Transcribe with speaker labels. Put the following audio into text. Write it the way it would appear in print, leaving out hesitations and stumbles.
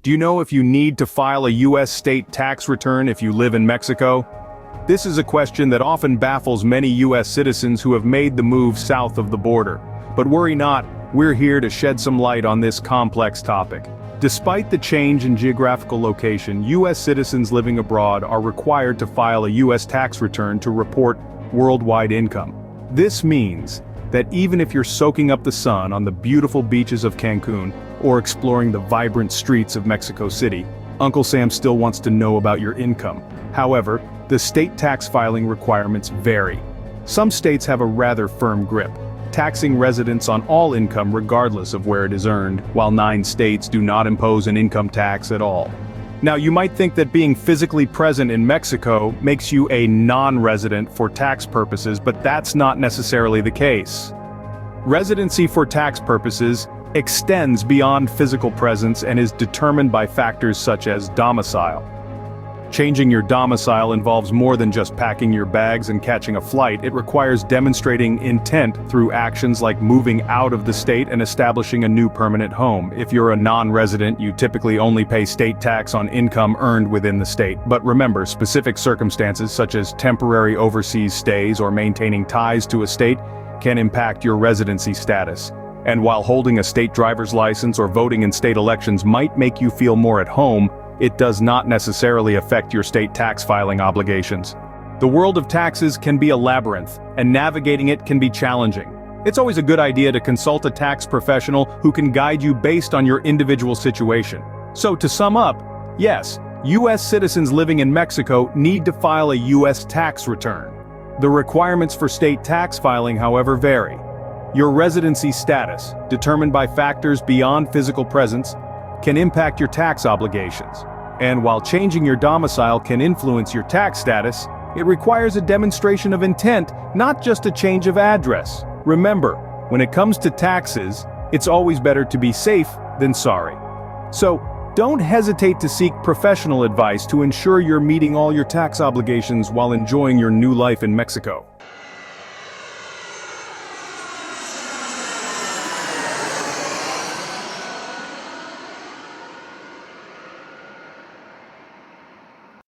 Speaker 1: Do you know if you need to file a U.S. state tax return if you live in Mexico? This is a question that often baffles many U.S. citizens who have made the move south of the border. But worry not, we're here to shed some light on this complex topic. Despite the change in geographical location, U.S. citizens living abroad are required to file a U.S. tax return to report worldwide income. This means that even if you're soaking up the sun on the beautiful beaches of Cancun or exploring the vibrant streets of Mexico City, Uncle Sam still wants to know about your income. However, the state tax filing requirements vary. Some states have a rather firm grip, taxing residents on all income regardless of where it is earned, while 9 states do not impose an income tax at all. Now, you might think that being physically present in Mexico makes you a non-resident for tax purposes, but that's not necessarily the case. Residency for tax purposes extends beyond physical presence and is determined by factors such as domicile. Changing your domicile involves more than just packing your bags and catching a flight. It requires demonstrating intent through actions like moving out of the state and establishing a new permanent home. If you're a non-resident, you typically only pay state tax on income earned within the state. But remember, specific circumstances such as temporary overseas stays or maintaining ties to a state can impact your residency status. And while holding a state driver's license or voting in state elections might make you feel more at home, it does not necessarily affect your state tax filing obligations. The world of taxes can be a labyrinth, and navigating it can be challenging. It's always a good idea to consult a tax professional who can guide you based on your individual situation. So to sum up, yes, U.S. citizens living in Mexico need to file a U.S. tax return. The requirements for state tax filing, however, vary. Your residency status, determined by factors beyond physical presence, can impact your tax obligations. And while changing your domicile can influence your tax status, it requires a demonstration of intent, not just a change of address. Remember, when it comes to taxes, it's always better to be safe than sorry. So, don't hesitate to seek professional advice to ensure you're meeting all your tax obligations while enjoying your new life in Mexico.